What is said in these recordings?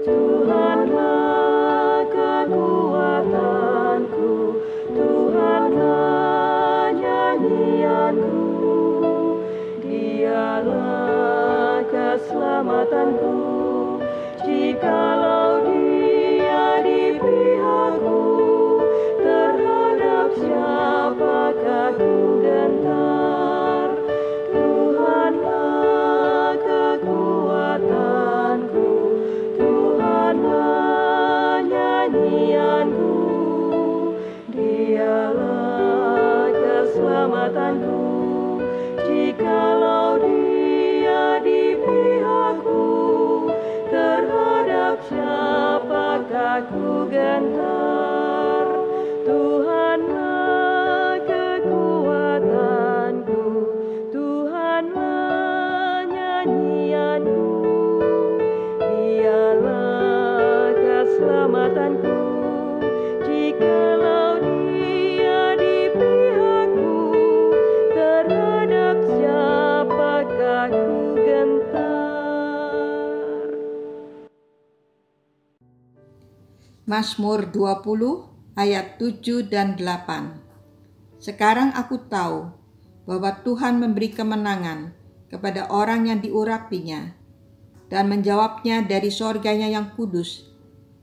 Tuhanlah kekuatanku, Tuhanlah nyanyianku, Dialah keselamatanku. Jikalau Dia di pihakku, terhadap siapakah ku gentar? Tuhanlah kekuatanku, Tuhanlah nyanyianku, Dialah keselamatanku. Jikalau Dia di pihakku, terhadap siapakah ku gentar? Tuhanlah kekuatanku, Tuhanlah nyanyianku, Dialah keselamatanku. Jikalau Dia di pihakku, terhadap siapakah ku gentar? Mazmur 20 ayat 7 dan 8. Sekarang aku tahu bahwa Tuhan memberi kemenangan kepada orang yang diurapinya dan menjawabnya dari sorganya yang kudus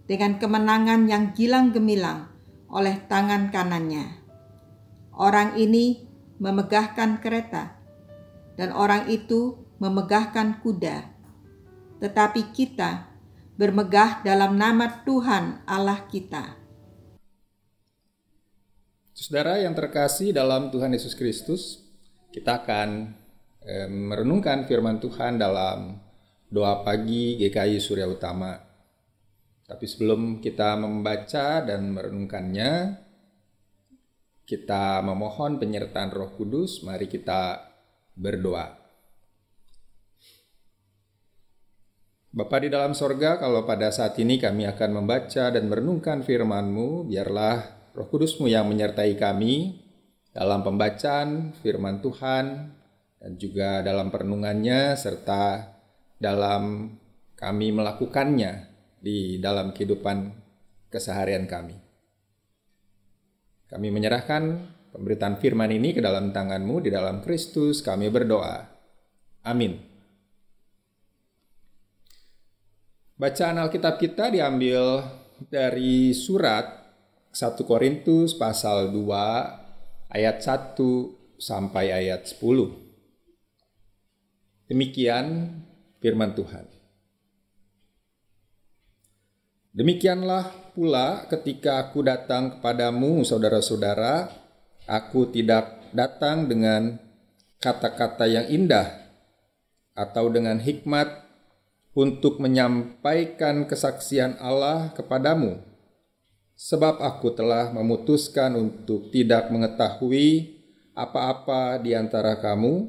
dengan kemenangan yang gilang gemilang oleh tangan kanannya. Orang ini memegahkan kereta dan orang itu memegahkan kuda, tetapi kita bermegah dalam nama Tuhan Allah kita. Saudara yang terkasih dalam Tuhan Yesus Kristus, kita akan merenungkan firman Tuhan dalam doa pagi GKI Surya Utama. Tapi sebelum kita membaca dan merenungkannya, kita memohon penyertaan Roh Kudus. Mari kita berdoa. Bapa di dalam sorga, kalau pada saat ini kami akan membaca dan merenungkan firman-Mu, biarlah Roh Kudus-Mu yang menyertai kami dalam pembacaan firman Tuhan dan juga dalam perenungannya serta dalam kami melakukannya di dalam kehidupan keseharian kami. Kami menyerahkan pemberitaan firman ini ke dalam tangan-Mu, di dalam Kristus kami berdoa. Amin. Bacaan Alkitab kita diambil dari surat 1 Korintus pasal 2 ayat 1 sampai ayat 10. Demikian firman Tuhan. Demikianlah pula ketika aku datang kepadamu, saudara-saudara, aku tidak datang dengan kata-kata yang indah atau dengan hikmat untuk menyampaikan kesaksian Allah kepadamu, sebab aku telah memutuskan untuk tidak mengetahui apa-apa di antara kamu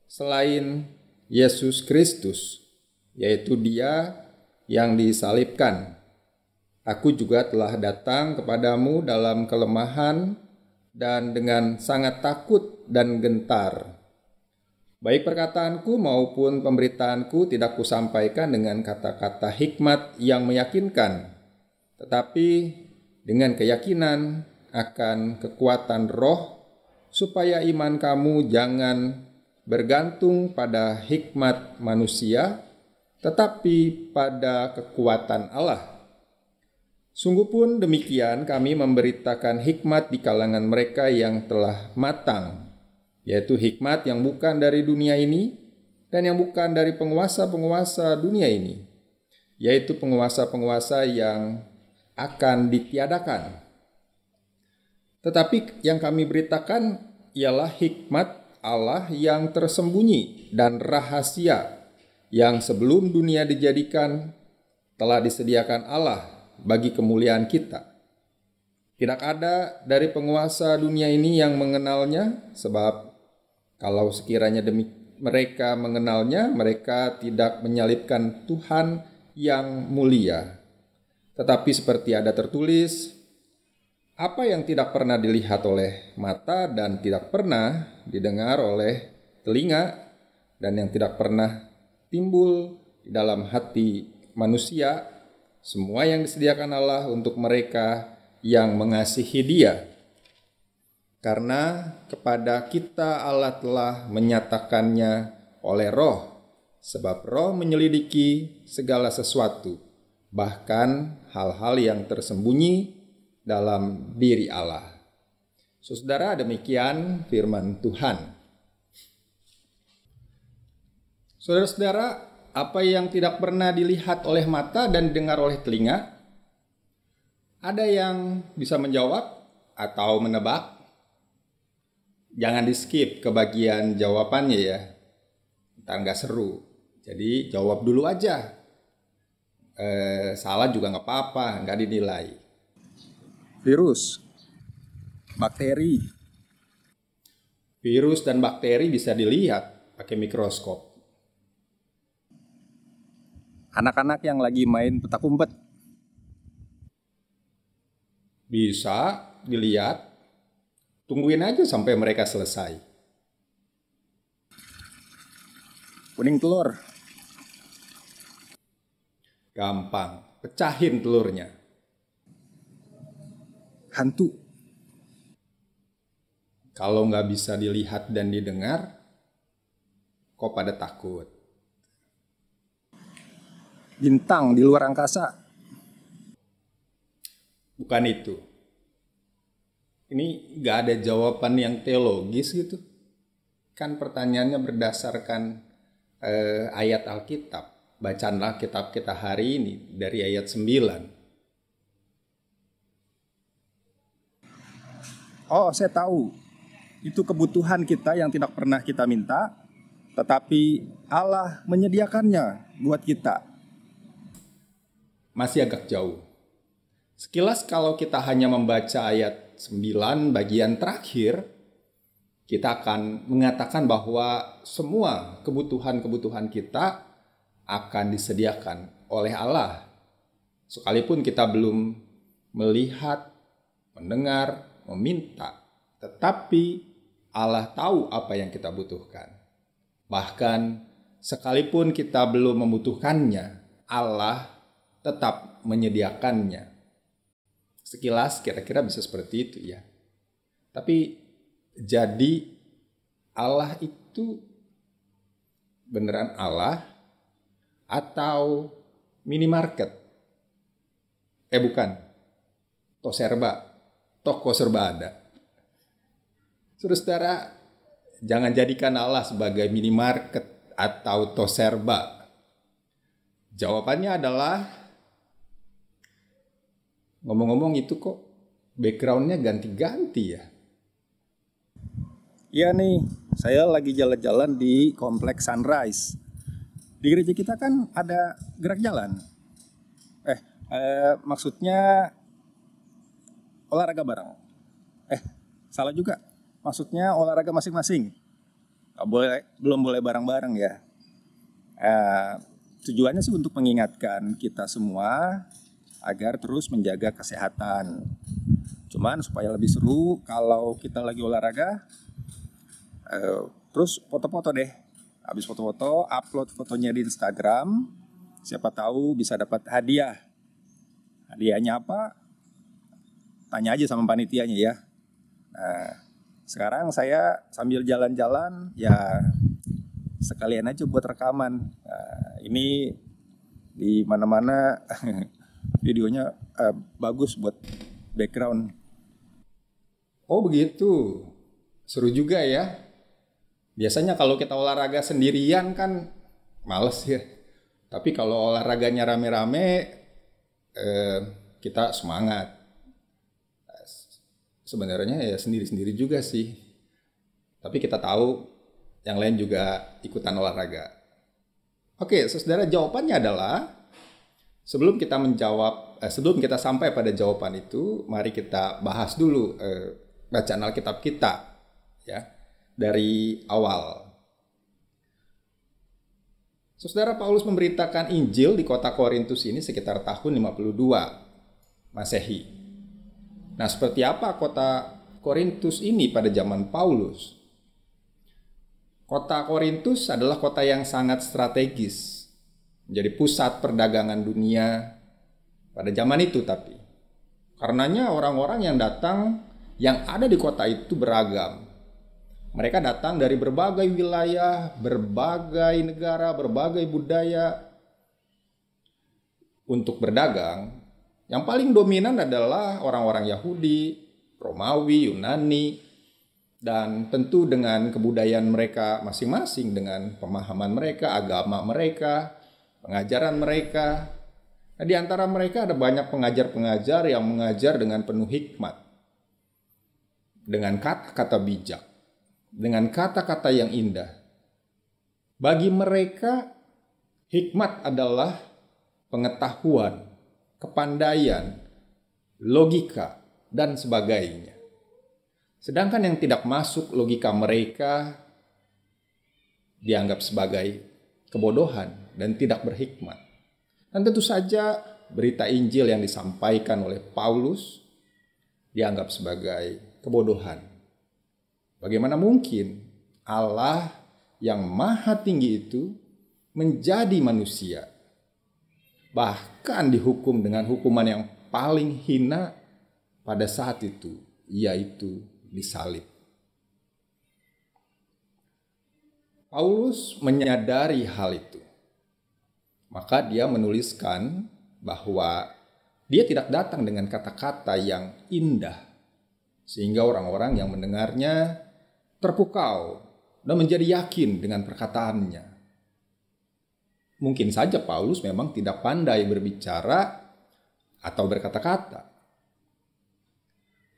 selain Yesus Kristus, yaitu Dia yang disalibkan. Aku juga telah datang kepadamu dalam kelemahan dan dengan sangat takut dan gentar. Baik perkataanku maupun pemberitaanku tidak kusampaikan dengan kata-kata hikmat yang meyakinkan, tetapi dengan keyakinan akan kekuatan roh, supaya iman kamu jangan bergantung pada hikmat manusia, tetapi pada kekuatan Allah. Sungguh pun demikian kami memberitakan hikmat di kalangan mereka yang telah matang, yaitu hikmat yang bukan dari dunia ini dan yang bukan dari penguasa-penguasa dunia ini, yaitu penguasa-penguasa yang akan ditiadakan. Tetapi yang kami beritakan ialah hikmat Allah yang tersembunyi dan rahasia yang sebelum dunia dijadikan telah disediakan Allah bagi kemuliaan kita. Tidak ada dari penguasa dunia ini yang mengenalnya, sebab kalau sekiranya mereka mengenalnya, mereka tidak menyalibkan Tuhan yang mulia. Tetapi seperti ada tertulis, apa yang tidak pernah dilihat oleh mata dan tidak pernah didengar oleh telinga dan yang tidak pernah timbul di dalam hati manusia, semua yang disediakan Allah untuk mereka yang mengasihi Dia. Karena kepada kita Allah telah menyatakannya oleh Roh, sebab Roh menyelidiki segala sesuatu, bahkan hal-hal yang tersembunyi dalam diri Allah. Saudara, demikian firman Tuhan. Saudara-saudara, apa yang tidak pernah dilihat oleh mata dan didengar oleh telinga? Ada yang bisa menjawab atau menebak? Jangan di-skip ke bagian jawabannya ya. Ntar nggak seru. Jadi jawab dulu aja. Salah juga nggak apa-apa, nggak dinilai. Virus, bakteri. Virus dan bakteri bisa dilihat pakai mikroskop. Anak-anak yang lagi main petak umpet. Bisa dilihat. Tungguin aja sampai mereka selesai. Kuning telur. Gampang, pecahin telurnya. Hantu. Kalau nggak bisa dilihat dan didengar, kok pada takut? Bintang di luar angkasa. Bukan itu. Ini nggak ada jawaban yang teologis gitu. Kan pertanyaannya berdasarkan ayat Alkitab. Bacaan Alkitab kita hari ini dari ayat 9. Oh, saya tahu. Itu kebutuhan kita yang tidak pernah kita minta, tetapi Allah menyediakannya buat kita. Masih agak jauh. Sekilas kalau kita hanya membaca ayat 9 bagian terakhir, kita akan mengatakan bahwa semua kebutuhan-kebutuhan kita akan disediakan oleh Allah. Sekalipun kita belum melihat, mendengar, meminta, tetapi Allah tahu apa yang kita butuhkan. Bahkan sekalipun kita belum membutuhkannya, Allah tetap menyediakannya. Sekilas kira-kira bisa seperti itu ya. Tapi jadi Allah itu beneran Allah atau minimarket? Bukan. Toko serba ada. Saudara, jangan jadikan Allah sebagai minimarket atau toserba. Jawabannya adalah, ngomong-ngomong itu kok backgroundnya ganti-ganti ya? Iya nih, saya lagi jalan-jalan di Kompleks Sunrise. Di gereja kita kan ada gerak jalan. Maksudnya olahraga bareng. Salah juga. Maksudnya olahraga masing-masing. Belum boleh bareng-bareng ya. Tujuannya sih untuk mengingatkan kita semua agar terus menjaga kesehatan. Cuman supaya lebih seru kalau kita lagi olahraga, terus foto-foto deh. Habis foto-foto, upload fotonya di Instagram. Siapa tahu bisa dapat hadiah. Hadiahnya apa? Tanya aja sama panitianya ya. Nah, sekarang saya sambil jalan-jalan ya sekalian aja buat rekaman. Nah, ini di mana-mana videonya bagus buat background. Oh begitu, seru juga ya. Biasanya kalau kita olahraga sendirian kan males ya. Tapi kalau olahraganya rame-rame, kita semangat. Sebenarnya ya sendiri-sendiri juga sih. Tapi kita tahu yang lain juga ikutan olahraga. Oke, saudara, jawabannya adalah sebelum kita sampai pada jawaban itu, mari kita bahas dulu bacaan Alkitab kita ya dari awal. Saudara, Paulus memberitakan Injil di kota Korintus ini sekitar tahun 52 Masehi. Nah, seperti apa kota Korintus ini pada zaman Paulus? Kota Korintus adalah kota yang sangat strategis, menjadi pusat perdagangan dunia pada zaman itu. Tapi karenanya orang-orang yang datang, yang ada di kota itu beragam. Mereka datang dari berbagai wilayah, berbagai negara, berbagai budaya untuk berdagang. Yang paling dominan adalah orang-orang Yahudi, Romawi, Yunani, dan tentu dengan kebudayaan mereka masing-masing, dengan pemahaman mereka, agama mereka, pengajaran mereka. Nah, di antara mereka ada banyak pengajar-pengajar yang mengajar dengan penuh hikmat, dengan kata-kata bijak, dengan kata-kata yang indah. Bagi mereka, hikmat adalah pengetahuan, kepandaian, logika, dan sebagainya. Sedangkan yang tidak masuk logika mereka dianggap sebagai kebodohan dan tidak berhikmat. Dan tentu saja berita Injil yang disampaikan oleh Paulus dianggap sebagai kebodohan. Bagaimana mungkin Allah yang maha tinggi itu menjadi manusia, bahkan dihukum dengan hukuman yang paling hina pada saat itu, yaitu disalib. Paulus menyadari hal itu. Maka dia menuliskan bahwa dia tidak datang dengan kata-kata yang indah, sehingga orang-orang yang mendengarnya terpukau dan menjadi yakin dengan perkataannya. Mungkin saja Paulus memang tidak pandai berbicara atau berkata-kata.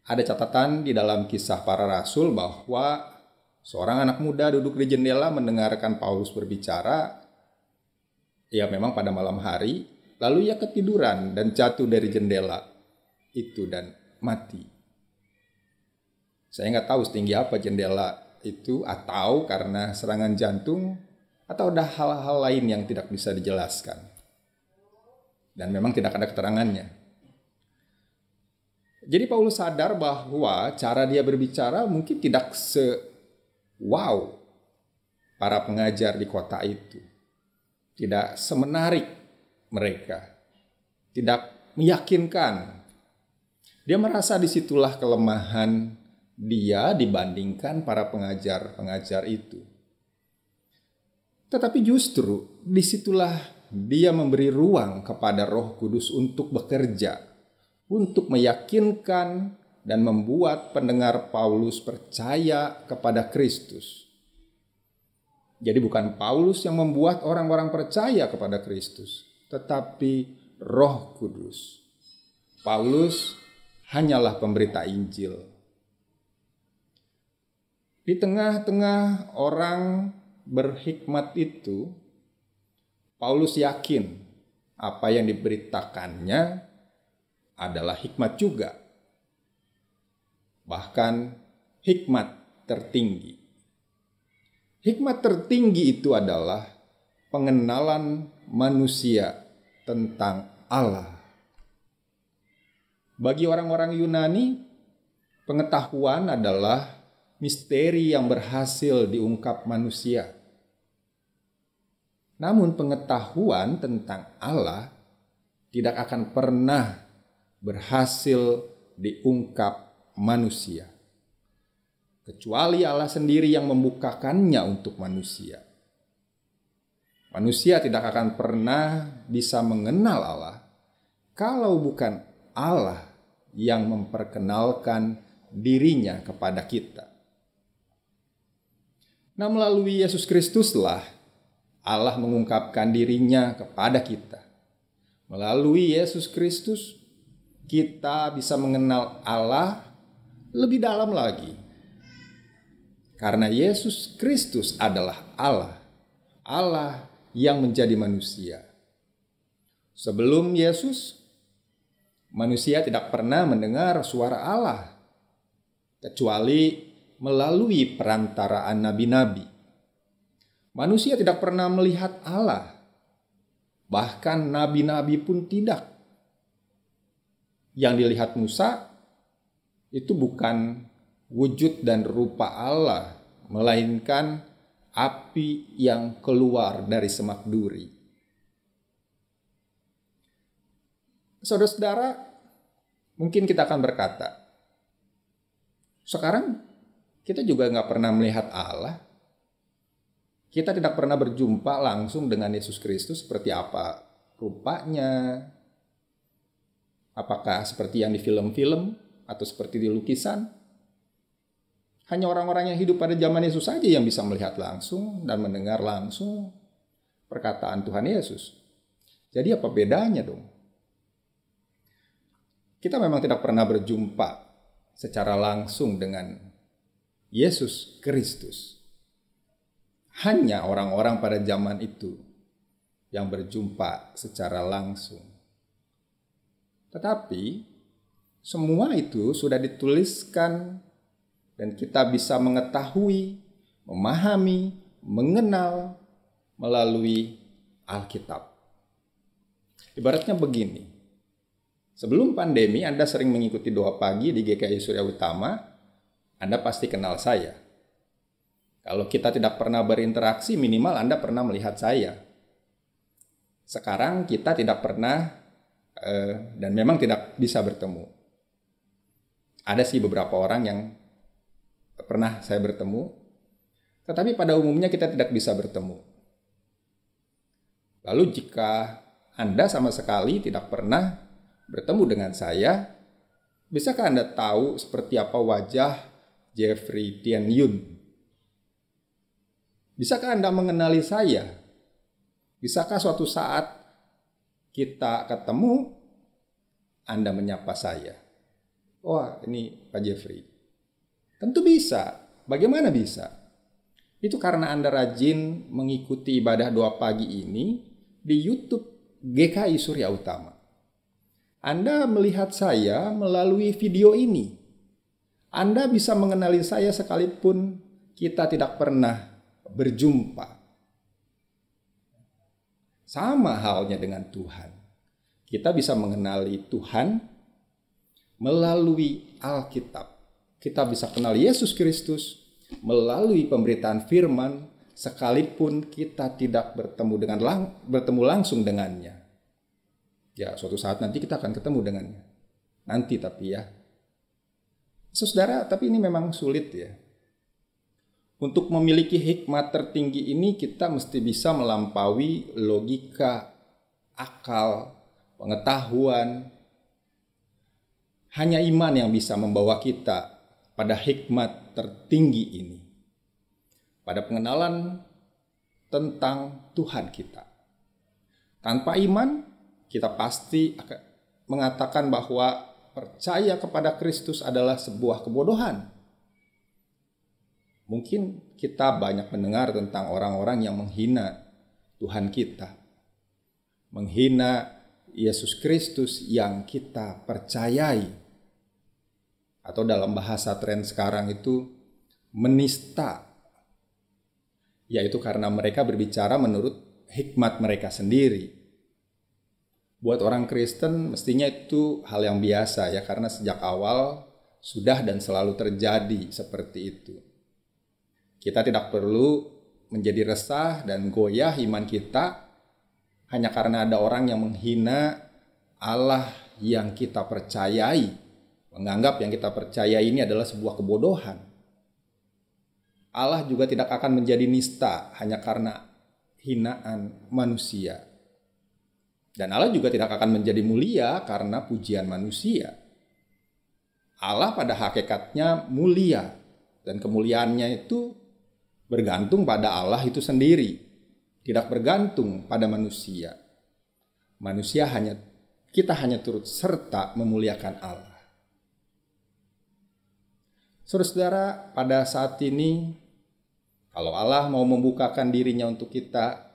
Ada catatan di dalam Kisah Para Rasul bahwa seorang anak muda duduk di jendela mendengarkan Paulus berbicara. Ya, memang pada malam hari, lalu ia ketiduran dan jatuh dari jendela itu dan mati. Saya nggak tahu setinggi apa jendela itu, atau karena serangan jantung, atau ada hal-hal lain yang tidak bisa dijelaskan. Dan memang tidak ada keterangannya. Jadi Paulus sadar bahwa cara dia berbicara mungkin tidak wow para pengajar di kota itu. Tidak semenarik mereka. Tidak meyakinkan. Dia merasa disitulah kelemahan dia dibandingkan para pengajar-pengajar itu. Tetapi justru disitulah dia memberi ruang kepada Roh Kudus untuk bekerja, untuk meyakinkan dan membuat pendengar Paulus percaya kepada Kristus. Jadi bukan Paulus yang membuat orang-orang percaya kepada Kristus, tetapi Roh Kudus. Paulus hanyalah pemberita Injil. Di tengah-tengah orang berhikmat itu, Paulus yakin apa yang diberitakannya adalah hikmat juga. Bahkan hikmat tertinggi. Hikmat tertinggi itu adalah pengenalan manusia tentang Allah. Bagi orang-orang Yunani, pengetahuan adalah misteri yang berhasil diungkap manusia. Namun pengetahuan tentang Allah tidak akan pernah berhasil diungkap manusia, kecuali Allah sendiri yang membukakannya untuk manusia. Manusia tidak akan pernah bisa mengenal Allah kalau bukan Allah yang memperkenalkan dirinya kepada kita. Nah, melalui Yesus Kristuslah Allah mengungkapkan dirinya kepada kita. Melalui Yesus Kristus kita bisa mengenal Allah lebih dalam lagi. Karena Yesus Kristus adalah Allah. Allah yang menjadi manusia. Sebelum Yesus, manusia tidak pernah mendengar suara Allah, kecuali melalui perantaraan nabi-nabi. Manusia tidak pernah melihat Allah. Bahkan nabi-nabi pun tidak. Yang dilihat Musa itu bukan wujud dan rupa Allah, melainkan api yang keluar dari semak duri. Saudara-saudara, mungkin kita akan berkata, sekarang kita juga nggak pernah melihat Allah. Kita tidak pernah berjumpa langsung dengan Yesus Kristus seperti apa rupanya. Apakah seperti yang di film-film atau seperti di lukisan? Hanya orang-orang yang hidup pada zaman Yesus saja yang bisa melihat langsung dan mendengar langsung perkataan Tuhan Yesus. Jadi apa bedanya dong? Kita memang tidak pernah berjumpa secara langsung dengan Yesus Kristus. Hanya orang-orang pada zaman itu yang berjumpa secara langsung. Tetapi semua itu sudah dituliskan dan kita bisa mengetahui, memahami, mengenal melalui Alkitab. Ibaratnya begini, sebelum pandemi Anda sering mengikuti doa pagi di GKI Surya Utama, Anda pasti kenal saya. Kalau kita tidak pernah berinteraksi, minimal Anda pernah melihat saya. Sekarang kita tidak pernah dan memang tidak bisa bertemu. Ada sih beberapa orang yang pernah saya bertemu, tetapi pada umumnya kita tidak bisa bertemu. Lalu jika Anda sama sekali tidak pernah bertemu dengan saya, bisakah Anda tahu seperti apa wajah Jeffrey Tian Yun? Bisakah Anda mengenali saya? Bisakah suatu saat kita ketemu, Anda menyapa saya? Wah, ini Pak Jeffrey. Tentu bisa. Bagaimana bisa? Itu karena Anda rajin mengikuti ibadah doa pagi ini di YouTube GKI Surya Utama. Anda melihat saya melalui video ini. Anda bisa mengenali saya sekalipun kita tidak pernah berjumpa. Sama halnya dengan Tuhan. Kita bisa mengenali Tuhan melalui Alkitab. Kita bisa kenal Yesus Kristus melalui pemberitaan firman sekalipun kita tidak bertemu langsung dengannya. Ya, suatu saat nanti kita akan ketemu dengannya. Nanti tapi ya. Saudara, tapi ini memang sulit ya. Untuk memiliki hikmat tertinggi ini kita mesti bisa melampaui logika, akal, pengetahuan. Hanya iman yang bisa membawa kita pada hikmat tertinggi ini. Pada pengenalan tentang Tuhan kita. Tanpa iman, kita pasti akan mengatakan bahwa percaya kepada Kristus adalah sebuah kebodohan. Mungkin kita banyak mendengar tentang orang-orang yang menghina Tuhan kita. Menghina Yesus Kristus yang kita percayai. Atau dalam bahasa tren sekarang itu menista. Yaitu karena mereka berbicara menurut hikmat mereka sendiri. Buat orang Kristen mestinya itu hal yang biasa ya, karena sejak awal sudah dan selalu terjadi seperti itu. Kita tidak perlu menjadi resah dan goyah iman kita hanya karena ada orang yang menghina Allah yang kita percayai, menganggap yang kita percaya ini adalah sebuah kebodohan. Allah juga tidak akan menjadi nista hanya karena hinaan manusia. Dan Allah juga tidak akan menjadi mulia karena pujian manusia. Allah pada hakikatnya mulia dan kemuliaannya itu bergantung pada Allah itu sendiri, tidak bergantung pada manusia. Kita hanya turut serta memuliakan Allah. Saudara-saudara, pada saat ini kalau Allah mau membukakan dirinya untuk kita,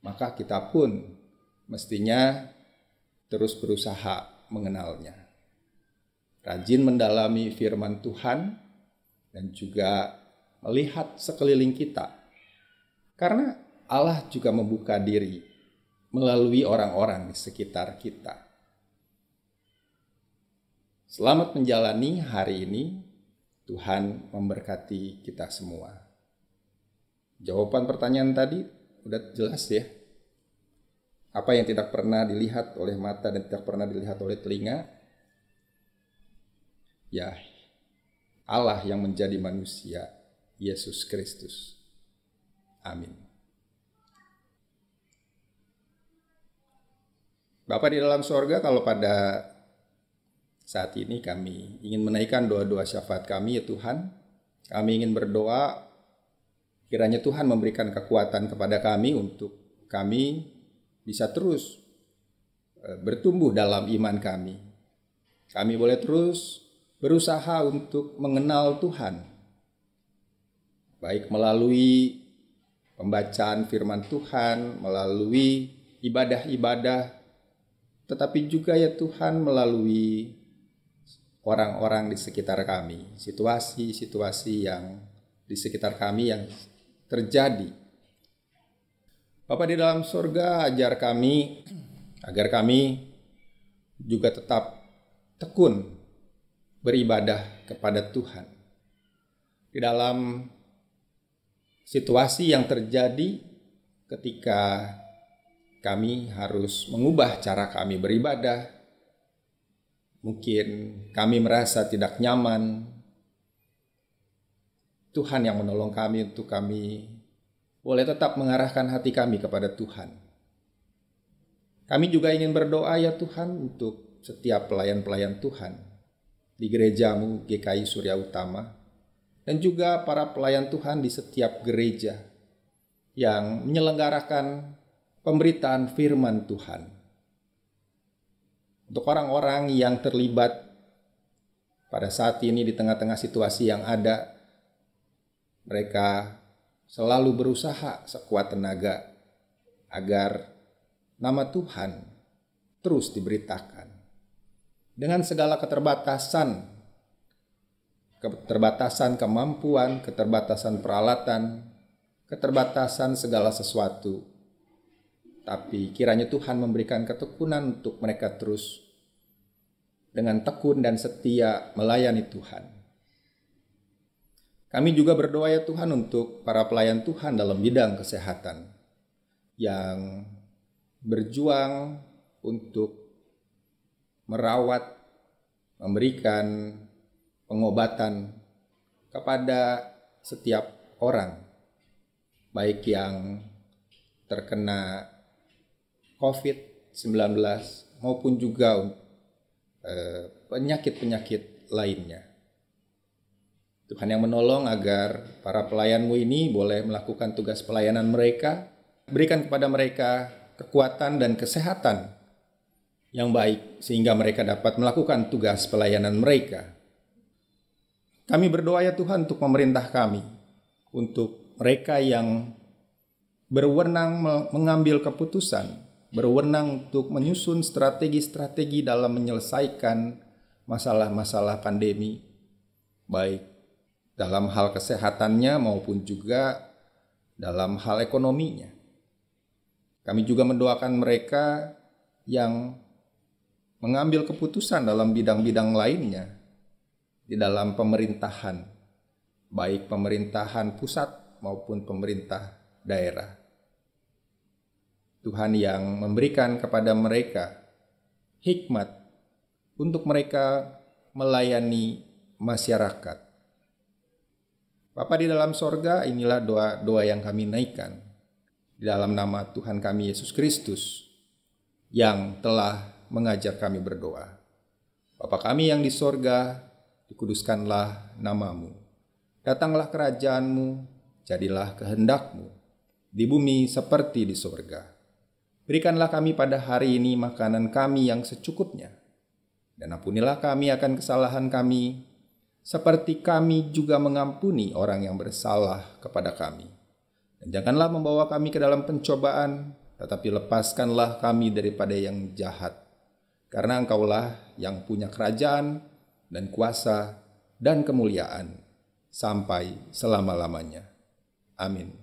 maka kita pun mestinya terus berusaha mengenalnya. Rajin mendalami firman Tuhan dan juga melihat sekeliling kita. Karena Allah juga membuka diri melalui orang-orang di sekitar kita. Selamat menjalani hari ini. Tuhan memberkati kita semua. Jawaban pertanyaan tadi udah jelas ya. Apa yang tidak pernah dilihat oleh mata dan tidak pernah dilihat oleh telinga, ya Allah yang menjadi manusia, Yesus Kristus. Amin. Bapa di dalam sorga, kalau pada saat ini kami ingin menaikkan doa-doa syafaat kami, ya Tuhan, kami ingin berdoa kiranya Tuhan memberikan kekuatan kepada kami untuk kami bisa terus bertumbuh dalam iman kami. Kami boleh terus berusaha untuk mengenal Tuhan, baik melalui pembacaan firman Tuhan, melalui ibadah-ibadah, tetapi juga ya Tuhan melalui orang-orang di sekitar kami, situasi-situasi yang di sekitar kami yang terjadi. Bapa di dalam surga, ajar kami agar kami juga tetap tekun beribadah kepada Tuhan. Di dalam situasi yang terjadi ketika kami harus mengubah cara kami beribadah, mungkin kami merasa tidak nyaman, Tuhan yang menolong kami untuk kami boleh tetap mengarahkan hati kami kepada Tuhan. Kami juga ingin berdoa ya Tuhan untuk setiap pelayan-pelayan Tuhan di gerejamu GKI Surya Utama, dan juga para pelayan Tuhan di setiap gereja yang menyelenggarakan pemberitaan firman Tuhan. Untuk orang-orang yang terlibat pada saat ini di tengah-tengah situasi yang ada, mereka selalu berusaha sekuat tenaga agar nama Tuhan terus diberitakan. Dengan segala keterbatasan kemampuan, keterbatasan peralatan, keterbatasan segala sesuatu, tapi kiranya Tuhan memberikan ketekunan untuk mereka terus dengan tekun dan setia melayani Tuhan. Kami juga berdoa ya Tuhan untuk para pelayan Tuhan dalam bidang kesehatan yang berjuang untuk merawat, memberikan pengobatan kepada setiap orang, baik yang terkena COVID-19 maupun juga penyakit-penyakit lainnya. Tuhan yang menolong agar para pelayan-Mu ini boleh melakukan tugas pelayanan mereka, berikan kepada mereka kekuatan dan kesehatan yang baik sehingga mereka dapat melakukan tugas pelayanan mereka. Kami berdoa ya Tuhan untuk pemerintah kami, untuk mereka yang berwenang mengambil keputusan, berwenang untuk menyusun strategi-strategi dalam menyelesaikan masalah-masalah pandemi, baik dalam hal kesehatannya maupun juga dalam hal ekonominya. Kami juga mendoakan mereka yang mengambil keputusan dalam bidang-bidang lainnya di dalam pemerintahan, baik pemerintahan pusat maupun pemerintah daerah. Tuhan yang memberikan kepada mereka hikmat untuk mereka melayani masyarakat. Bapa di dalam sorga, inilah doa-doa yang kami naikkan di dalam nama Tuhan kami Yesus Kristus yang telah mengajar kami berdoa. Bapa kami yang di sorga, dikuduskanlah namamu. Datanglah kerajaanmu, jadilah kehendakmu di bumi seperti di sorga. Berikanlah kami pada hari ini makanan kami yang secukupnya. Dan ampunilah kami akan kesalahan kami, seperti kami juga mengampuni orang yang bersalah kepada kami. Dan janganlah membawa kami ke dalam pencobaan, tetapi lepaskanlah kami daripada yang jahat. Karena Engkaulah yang punya kerajaan dan kuasa dan kemuliaan sampai selama-lamanya. Amin.